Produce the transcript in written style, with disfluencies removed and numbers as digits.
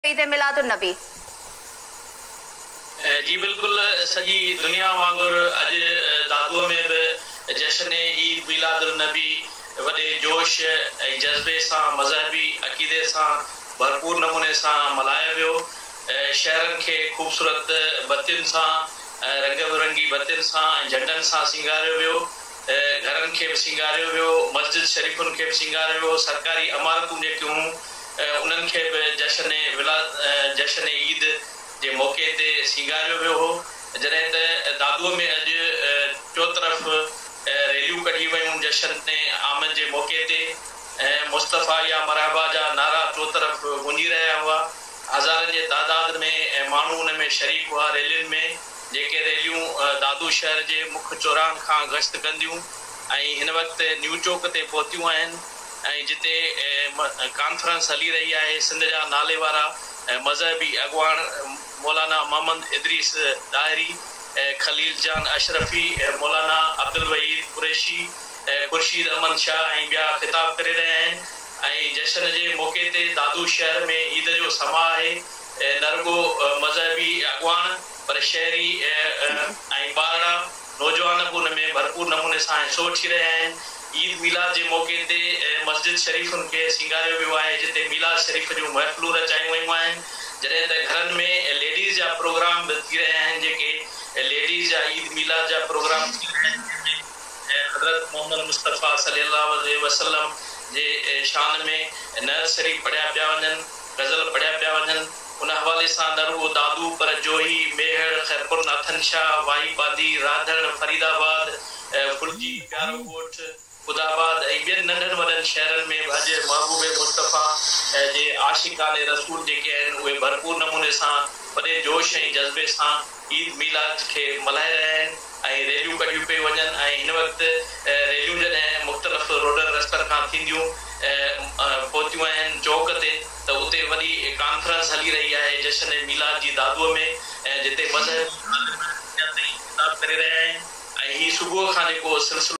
ईद मिलादुन नबी। जी बिल्कुल सॼी दुनिया वांगुर अॼु दादूअ में बि जश्न ईद मिलादुन नबी वॾे जोश ऐं जज़्बे सां मज़हबी अक़ीदे सां भरपूर नमूने सां मल्हायो वियो। शहरनि खे ख़ूबसूरत बतियुनि सां रंग बिरंगी बतियुनि सां ऐं झंडनि सां सिंगारियो वियो। घरनि खे बि सिंगारियो वियो, मस्जिद शरीफ़ुनि खे बि सिंगारियो वियो। सरकारी इमारतूं जेकियूं उन्हनि खे बि जश्न ईद जे मौक़े ते सिंगारियो वियो हो। जॾहिं त दादूअ में अॼु चोतरफ़ रैलियूं कढियूं वयूं जश्न ने आमद जे मौक़े ते। मुस्तफ़ा या मरहबा जा नारा चोतरफ़ गूंजी रहिया हुआ। हज़ारनि जे तादाद में माण्हू उन में शरीक हुआ रैलियुनि में, जेके रैलियूं दादू शहर जे मुख्य चौराहनि खां गश्त कंदियूं ऐं हिन वक़्तु न्यू चौक ते पहुतियूं आहिनि ऐं जिते कॉन्फ्रेंस हली रही आहे। सिंध जा नाले वारा मज़हबी अॻवान मौलाना मोहम्मद इदरीस दाहिरी, खलील जान अशरफी, मौलाना अब्दुल वहीद कुरैशी, खुर्शीद अमन शाह ऐं ॿिया ख़िताब करे रहिया आहिनि। ऐं जश्न जे मौक़े ते दादू शहर में ईद जो समा आहे। न रुगो मज़हबी अॻवान पर शहरी ऐं ॿारड़ा नौजवान बि उन में भरपूर नमूने सां हिसो वठी रहिया आहिनि। ईद मिलाद जे मौक़े ते मस्जिद शरीफ़ुनि खे सिंगारियो वियो आहे, जिते मिलाद शरीफ़ जूं महफ़िलूं रचायूं वयूं आहिनि। जॾहिं त घरनि में लेडीज़ जा प्रोग्राम बि थी रहिया आहिनि, जेके लेडीज़ जा ईद मिलाद जा प्रोग्राम थी रहिया आहिनि। हज़रत मोहम्मद मुस्तफ़ा सल्लल्लाहु अलैहि वसल्लम जे शान में नअत शरीफ़ पढ़िया पिया वञनि, गज़ल पढ़िया पिया वञनि। उन हवाले सां न रुगो दादू पर जोही, मेहर, खैरपुर, नाथन शाह, वाही बादी, राधण, फरीदाबाद, फुलजी, प्यारोकोट, खुदाबाद ऐं ॿियनि नंढनि वॾनि शहरनि में अॼु महबूब मुस्तफ़ा जे आशिकाने रसूल जेके आहिनि उहे भरपूर नमूने सां वॾे जोश ऐं जज़्बे सां ईद मिलाद खे मल्हाए रहिया आहिनि ऐं रैलियूं कढियूं पियूं वञनि। ऐं हिन वक़्तु रैलियूं जॾहिं मुख़्तलिफ़ रोडनि रस्तनि खां थींदियूं पहुतियूं आहिनि चौक ते, त उते वॾी कॉन्फ्रेंस हली रही आहे जश्न मिलाद जी दादूअ में, जिते मज़हब ख़िताब करे रहिया आहिनि। ऐं हीउ सुबुह खां जेको सिलसिलो